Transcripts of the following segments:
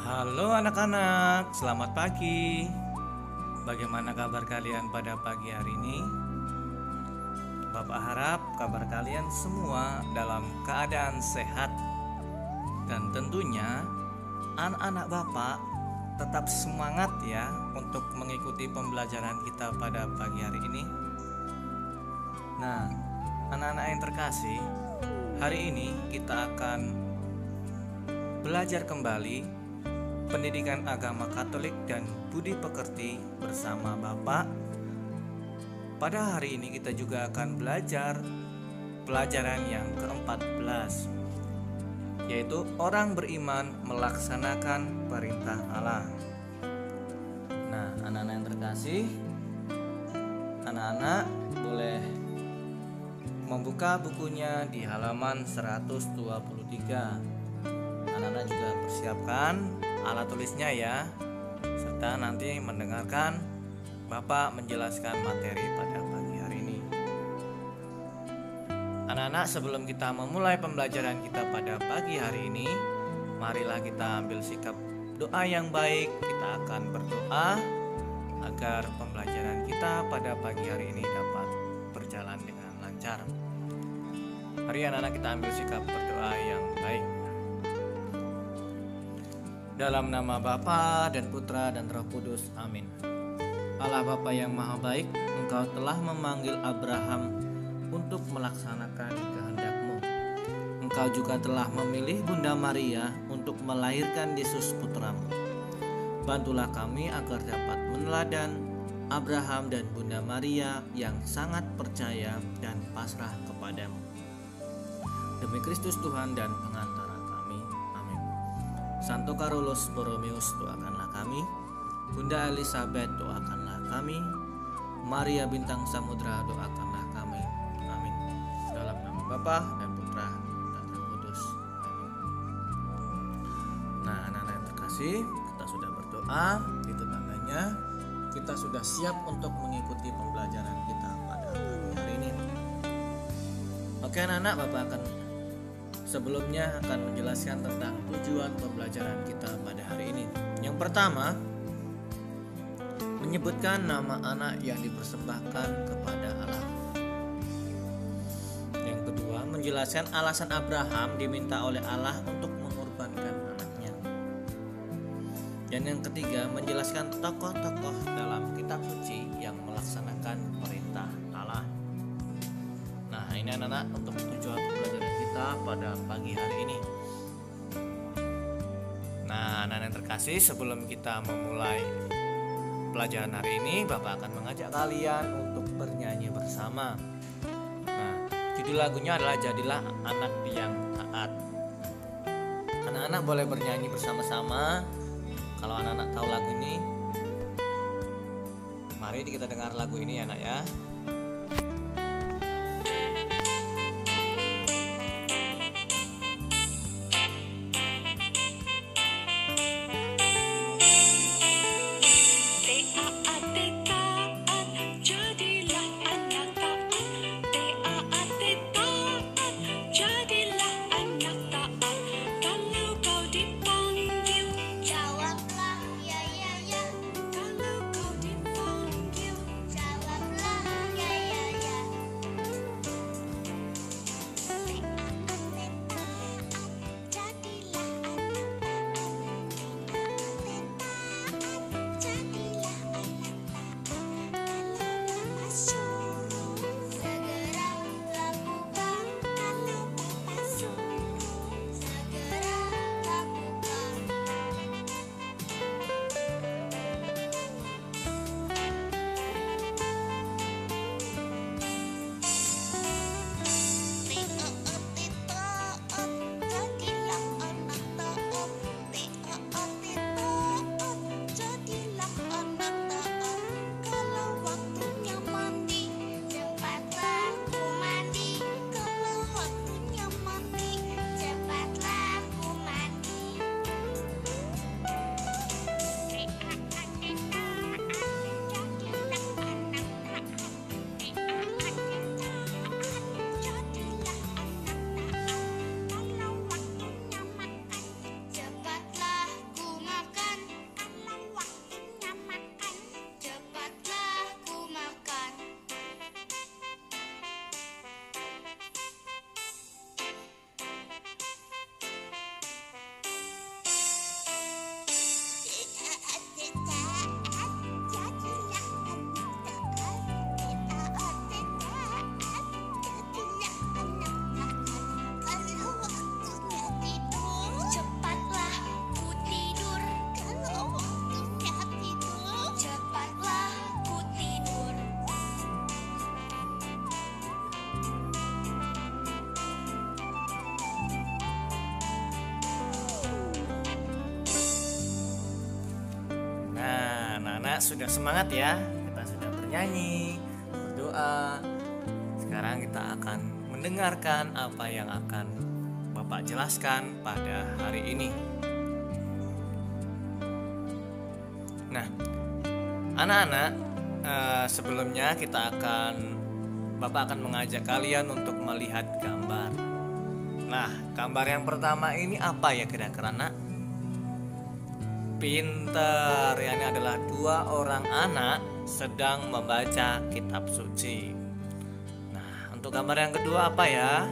Halo anak-anak, selamat pagi. Bagaimana kabar kalian pada pagi hari ini? Bapak harap kabar kalian semua dalam keadaan sehat. Dan tentunya anak-anak Bapak tetap semangat ya untuk mengikuti pembelajaran kita pada pagi hari ini. Nah, anak-anak yang terkasih, hari ini kita akan belajar kembali pendidikan agama Katolik dan budi pekerti bersama Bapak. Pada hari ini kita juga akan belajar pelajaran yang ke-14, yaitu orang beriman melaksanakan perintah Allah. Nah, anak-anak yang terkasih, anak-anak boleh membuka bukunya di halaman 123. Anak-anak juga persiapkan alat tulisnya ya, serta nanti mendengarkan Bapak menjelaskan materi pada pagi hari ini. Anak-anak, sebelum kita memulai pembelajaran kita pada pagi hari ini, marilah kita ambil sikap doa yang baik. Kita akan berdoa agar pembelajaran kita pada pagi hari ini dapat berjalan dengan lancar. Mari anak-anak kita ambil sikap berdoa yang baik. Dalam nama Bapa dan Putra dan Roh Kudus, amin. Allah Bapa yang maha baik, Engkau telah memanggil Abraham untuk melaksanakan kehendak-Mu. Engkau juga telah memilih Bunda Maria untuk melahirkan Yesus Putra-Mu. Bantulah kami agar dapat meneladan Abraham dan Bunda Maria yang sangat percaya dan pasrah kepadamu. Demi Kristus Tuhan dan pengantara kami, amin. Santo Carolus Borromeus, doakanlah kami. Bunda Elizabeth, doakanlah kami. Maria Bintang Samudra, doakanlah kami, amin. Dalam nama Bapa dan Putra dan Roh Kudus, amin. Nah, anak-anak yang terkasih, kita sudah berdoa, itu tandanya kita sudah siap untuk mengikuti pembelajaran kita pada pagi hari ini. Oke anak-anak, Bapak sebelumnya akan menjelaskan tentang tujuan pembelajaran kita pada hari ini. Yang pertama, menyebutkan nama anak yang dipersembahkan kepada Allah. Yang kedua, menjelaskan alasan Abraham diminta oleh Allah untuk mengorbankan anaknya. Dan yang ketiga, menjelaskan tokoh-tokoh dalam kitab suci yang melaksanakan perintah Allah. Nah, ini anak-anak untuk tujuan pembelajaran kita pada pagi hari ini. Nah, anak-anak yang terkasih, sebelum kita memulai pelajaran hari ini, Bapak akan mengajak kalian untuk bernyanyi bersama. Nah, judul lagunya adalah Jadilah Anak yang Taat. Anak-anak boleh bernyanyi bersama-sama. Kalau anak-anak tahu lagu ini, mari kita dengar lagu ini ya anak ya. anak-anak sudah semangat ya? Kita sudah bernyanyi, berdoa. Sekarang kita akan mendengarkan apa yang akan Bapak jelaskan pada hari ini. Nah, anak-anak, sebelumnya Bapak akan mengajak kalian untuk melihat gambar. Nah, gambar yang pertama ini apa ya kira-kira, Nak? Pinter, ya, ini adalah dua orang anak sedang membaca kitab suci. Nah, untuk gambar yang kedua apa ya?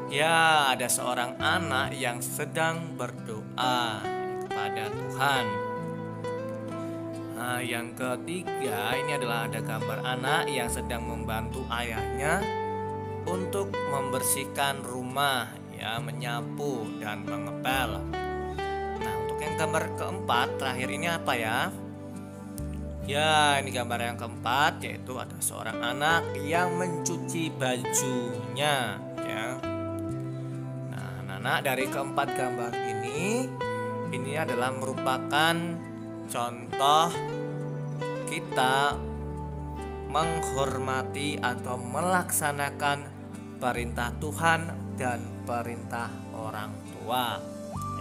Ya, ada seorang anak yang sedang berdoa kepada Tuhan. Nah, yang ketiga ini adalah ada gambar anak yang sedang membantu ayahnya untuk membersihkan rumah, ya, menyapu dan mengepel. Nah, untuk yang gambar keempat terakhir ini apa ya? Ya, ini gambar yang keempat, yaitu ada seorang anak yang mencuci bajunya, ya. Nah, anak-anak, dari keempat gambar ini adalah merupakan contoh kita menghormati atau melaksanakan perintah Tuhan dan perintah orang tua,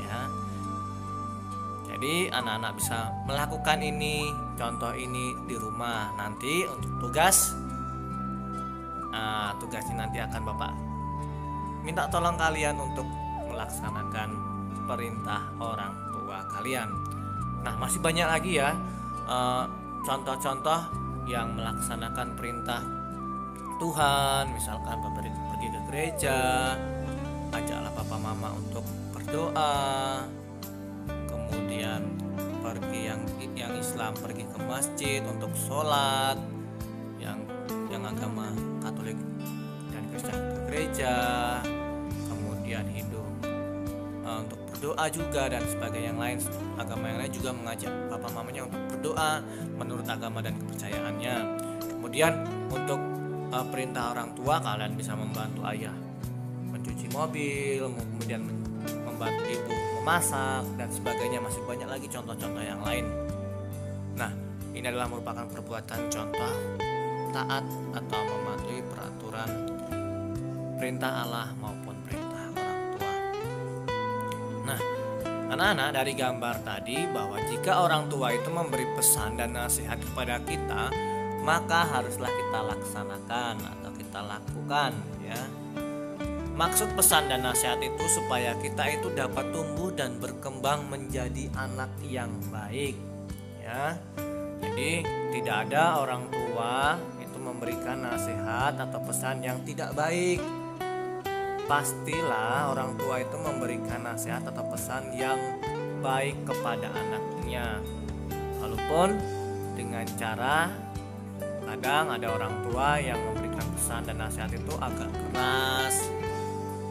ya. Jadi anak-anak bisa melakukan ini, contoh ini di rumah. Nanti untuk tugasnya nanti akan Bapak minta tolong kalian untuk melaksanakan perintah orang tua kalian. Nah, masih banyak lagi ya contoh-contoh yang melaksanakan perintah Tuhan. Misalkan Bapak pergi ke gereja, ajaklah Papa Mama untuk berdoa. Kemudian pergi yang Islam pergi ke masjid untuk sholat, yang agama Katolik dan Kristen ke gereja, kemudian Hindu untuk berdoa juga, dan sebagai yang lain, agama yang lain juga mengajak papa mamanya untuk berdoa menurut agama dan kepercayaannya. Kemudian untuk perintah orang tua, kalian bisa membantu ayah mencuci mobil, kemudian membantu ibu memasak dan sebagainya. Masih banyak lagi contoh-contoh yang lain. Nah, ini adalah merupakan perbuatan contoh taat atau mematuhi peraturan perintah Allah maupun perintah orang tua. Nah, anak-anak, dari gambar tadi bahwa jika orang tua itu memberi pesan dan nasihat kepada kita, maka haruslah kita laksanakan atau kita lakukan, ya. Maksud pesan dan nasihat itu supaya kita itu dapat tumbuh dan berkembang menjadi anak yang baik, ya. Jadi tidak ada orang tua itu memberikan nasihat atau pesan yang tidak baik. Pastilah orang tua itu memberikan nasihat atau pesan yang baik kepada anaknya. Walaupun dengan cara kadang ada orang tua yang memberikan pesan dan nasihat itu agak keras,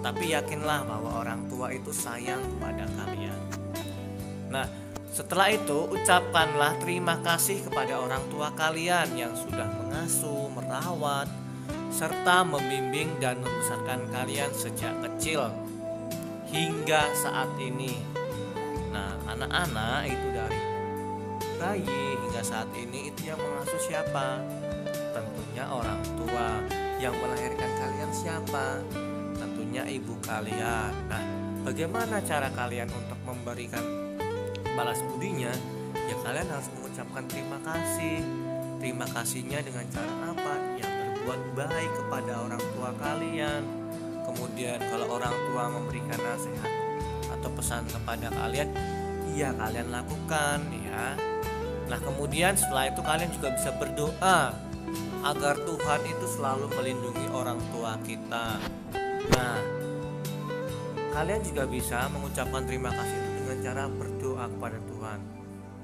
tapi yakinlah bahwa orang tua itu sayang kepada kalian. Nah, setelah itu ucapkanlah terima kasih kepada orang tua kalian yang sudah mengasuh, merawat, serta membimbing dan membesarkan kalian sejak kecil hingga saat ini. Nah, anak-anak itu dari bayi hingga saat ini itu yang mengasuh siapa? Tentunya orang tua. Yang melahirkan kalian siapa? Tentunya ibu kalian. Nah, bagaimana cara kalian untuk memberikan balas budinya? Ya, kalian harus mengucapkan terima kasih. Terima kasihnya dengan cara apa? Ya, berbuat baik kepada orang tua kalian. Kemudian kalau orang tua memberikan nasihat atau pesan kepada kalian, ya kalian lakukan, ya. Nah, kemudian setelah itu kalian juga bisa berdoa agar Tuhan itu selalu melindungi orang tua kita. Nah, kalian juga bisa mengucapkan terima kasih itu dengan cara berdoa kepada Tuhan.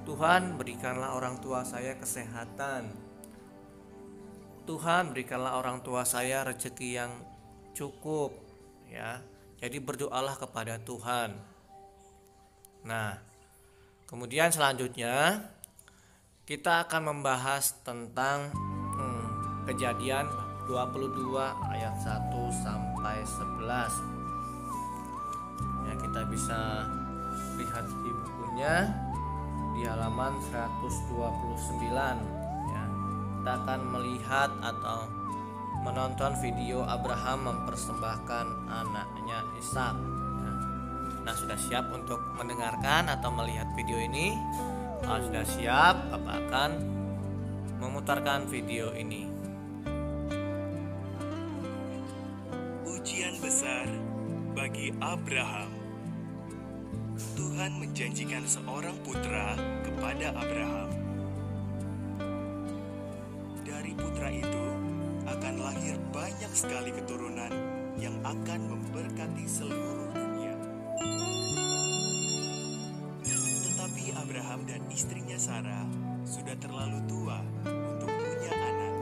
Tuhan, berikanlah orang tua saya kesehatan. Tuhan, berikanlah orang tua saya rezeki yang cukup, ya. Jadi berdoalah kepada Tuhan. Nah, kemudian selanjutnya kita akan membahas tentang Kejadian 22 ayat 1 sampai 11. Ya, kita bisa lihat di bukunya. di halaman 129 ya. Kita akan melihat atau menonton video Abraham mempersembahkan anaknya Ishak ya. Nah, sudah siap untuk mendengarkan atau melihat video ini? Kalau sudah siap, Bapak akan memutarkan video ini. Ujian besar bagi Abraham. Tuhan menjanjikan seorang putra kepada Abraham. Dari putra itu akan lahir banyak sekali keturunan yang akan memberkati seluruh dunia. Tetapi Abraham dan istrinya Sarah sudah terlalu tua untuk punya anak.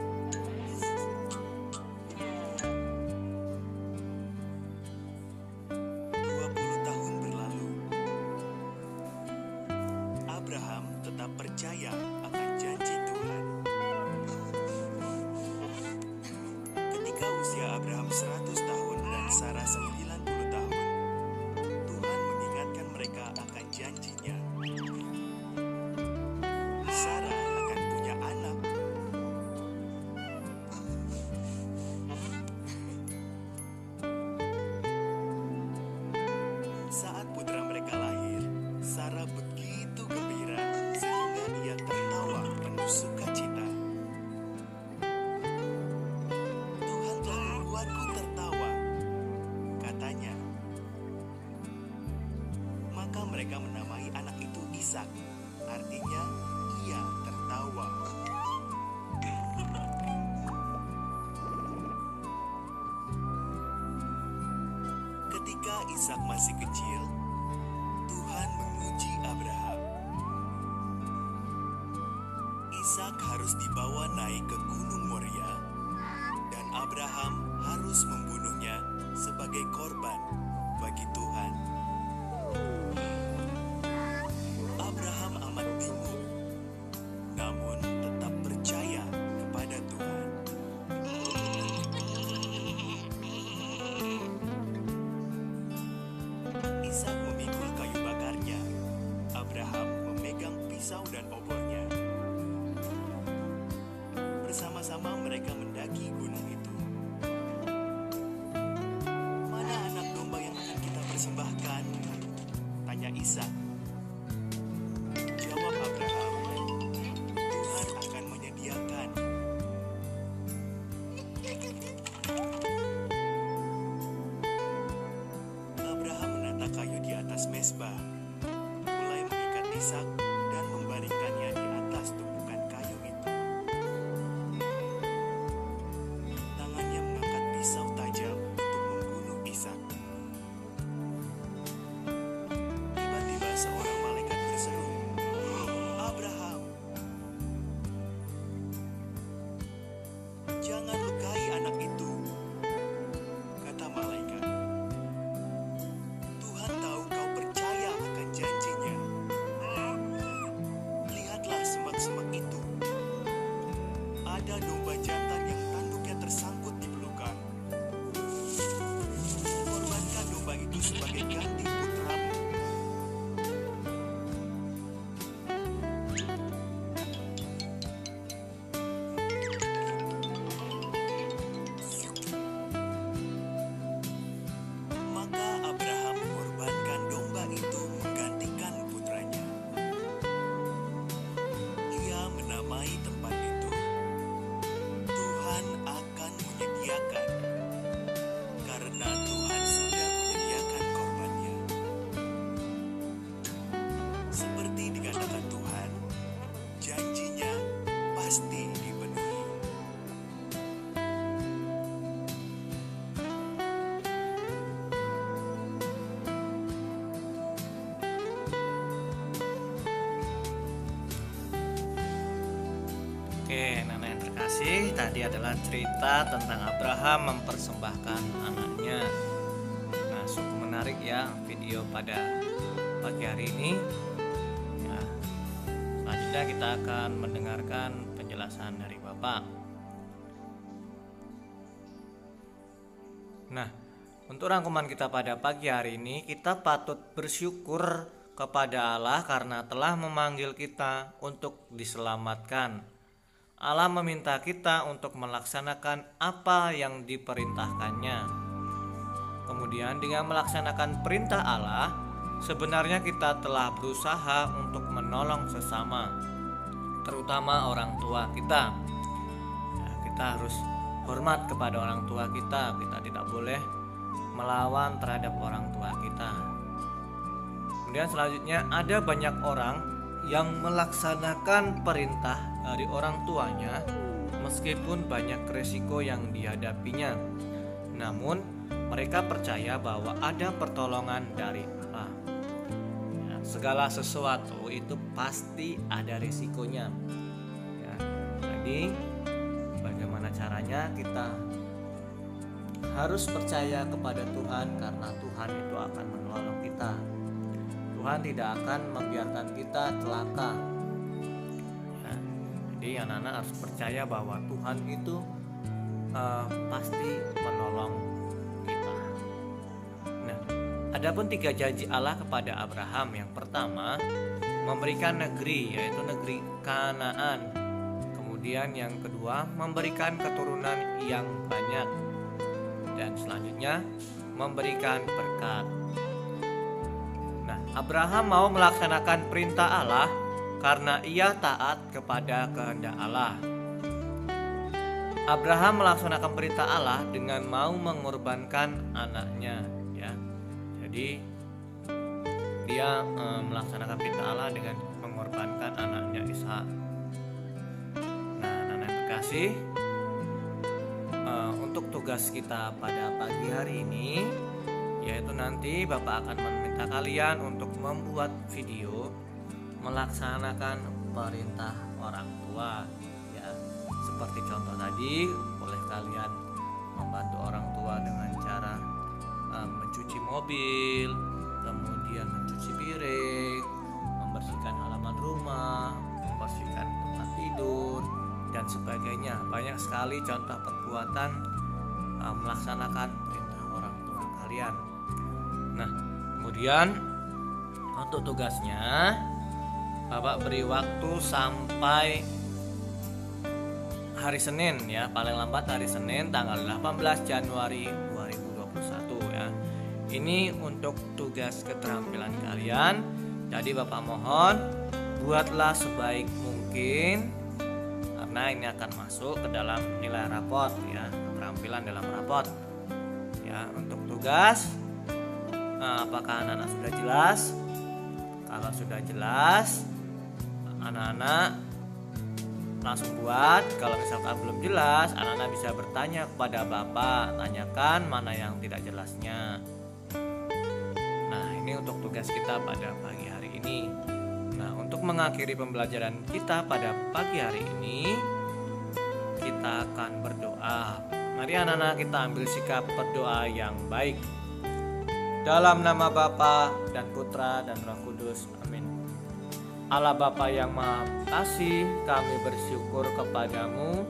Abraham tetap percaya akan janji Tuhan. Ketika usia Abraham 100 tahun dan Sarah 90 tahun, Tuhan mengingatkan mereka akan janjinya. Sarah akan punya anak. Saat putra mereka lahir, Sarah begitu gembira sehingga ia tertawa penuh sukacita. Tuhan telah membuatku tertawa, katanya. Maka mereka menamai anak itu Ishak, artinya ia tertawa. Ketika Ishak masih kecil, Tuhan menguji Abraham. Ishak harus dibawa naik ke Gunung Moria, dan Abraham harus membunuhnya sebagai korban bagi Tuhan. Abraham amat bingung, namun tetap percaya kepada Tuhan. Ishak memikul kayu bakarnya. Abraham memegang pisau dan obornya. Bersama-sama mereka mendaki gunung itu. Mana anak domba yang akan kita persembahkan? Tanya Ishak. Jawab Abraham, Tuhan akan menyediakan. Abraham menata kayu di atas mezbah, mulai mengikat Ishak dan membaringkannya di atas tumpukan kayu itu. Tangannya mengangkat pisau tajam untuk membunuh Ishak. Tiba-tiba seorang malaikat berseru, Abraham, jangan lukai anak itu, kata malaikat. Tuhan tahu kau percaya akan janjinya. Lihatlah semak-semak itu. Ada domba jantan yang tanduknya tersangkut di belukan. Korbankan domba itu sebagai ganti putramu. Maka Abraham mengorbankan domba itu menggantikan putranya. Ia menamai tempat itu, Tuhan akan menyediakan, karena Tuhan sudah menyediakan korbannya. Seperti dikatakan Tuhan, janjinya pasti dipenuhi. Oke, Nana yang terkasih, tadi adalah cerita tentang Abraham mempersembahkan anaknya. Nah, sungguh menarik ya video pada pagi hari ini. Ya, selanjutnya kita akan mendengarkan penjelasan dari Bapak. Nah, untuk rangkuman kita pada pagi hari ini, kita patut bersyukur kepada Allah karena telah memanggil kita untuk diselamatkan. Allah meminta kita untuk melaksanakan apa yang diperintahkannya. Kemudian dengan melaksanakan perintah Allah, sebenarnya kita telah berusaha untuk menolong sesama, terutama orang tua kita. Ya, kita harus hormat kepada orang tua kita. Kita tidak boleh melawan terhadap orang tua kita. Kemudian selanjutnya ada banyak orang yang melaksanakan perintah dari orang tuanya meskipun banyak resiko yang dihadapinya. Namun mereka percaya bahwa ada pertolongan dari Allah. Ya, segala sesuatu itu pasti ada resikonya. Ya, jadi bagaimana caranya kita harus percaya kepada Tuhan karena Tuhan itu akan menolong kita. Tuhan tidak akan membiarkan kita celaka. Ya, jadi anak-anak harus percaya bahwa Tuhan itu pasti menolong kita. Nah, adapun 3 janji Allah kepada Abraham. Yang pertama, memberikan negeri, yaitu negeri Kanaan. Kemudian yang kedua, memberikan keturunan yang banyak. Dan selanjutnya, memberikan berkat. Nah, Abraham mau melaksanakan perintah Allah karena ia taat kepada kehendak Allah. Abraham melaksanakan perintah Allah dengan mau mengorbankan anaknya, ya. Jadi dia melaksanakan perintah Allah dengan mengorbankan anaknya Ishak. Nah, anak-anak yang terkasih, untuk tugas kita pada pagi hari ini, yaitu nanti Bapak akan meminta kalian untuk membuat video melaksanakan perintah orang tua, ya. Seperti contoh tadi, boleh kalian membantu orang tua dengan cara mencuci mobil, kemudian mencuci piring, membersihkan halaman rumah, membersihkan tempat tidur, dan sebagainya. Banyak sekali contoh perbuatan melaksanakan perintah orang tua kalian. Nah, kemudian untuk tugasnya Bapak beri waktu sampai hari Senin, ya, paling lambat hari Senin tanggal 18 Januari 2021, ya. Ini untuk tugas keterampilan kalian. Jadi Bapak mohon buatlah sebaik mungkin karena ini akan masuk ke dalam nilai raport, ya, keterampilan dalam raport. Ya, untuk tugas, apakah anak-anak sudah jelas? Kalau sudah jelas, anak-anak langsung buat. Kalau misalkan belum jelas, anak-anak bisa bertanya kepada Bapak, tanyakan mana yang tidak jelasnya. Nah, ini untuk tugas kita pada pagi hari ini. Nah, untuk mengakhiri pembelajaran kita pada pagi hari ini, kita akan berdoa. Mari anak-anak kita ambil sikap berdoa yang baik. Dalam nama Bapa dan Putra dan Roh Kudus, amin. Allah Bapa yang Maha Kasih, kami bersyukur kepadamu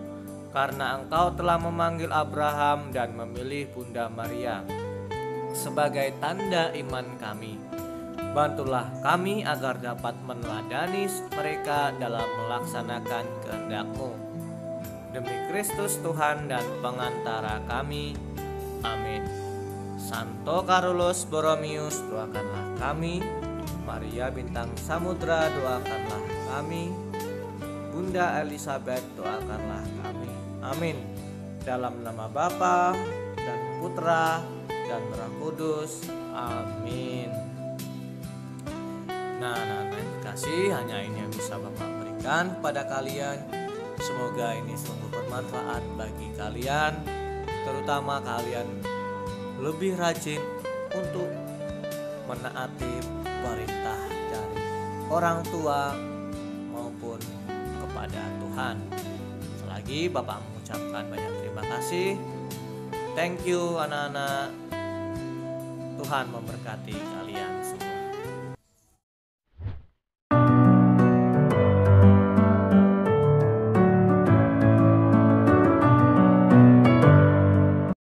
karena Engkau telah memanggil Abraham dan memilih Bunda Maria sebagai tanda iman kami. Bantulah kami agar dapat meneladani mereka dalam melaksanakan kehendak-Mu. Demi Kristus Tuhan dan pengantara kami, amin. Santo Carolus Borromeus, doakanlah kami. Maria Bintang Samudra, doakanlah kami. Bunda Elizabeth, doakanlah kami, amin. Dalam nama Bapa dan Putra dan Roh Kudus, amin. Nah, yang terkasih, hanya ini yang bisa Bapak berikan kepada kalian. Semoga ini sungguh bermanfaat bagi kalian, terutama kalian lebih rajin untuk menaati perintah dari orang tua maupun kepada Tuhan. Selagi Bapak mengucapkan banyak terima kasih. Thank you anak-anak. Tuhan memberkati kalian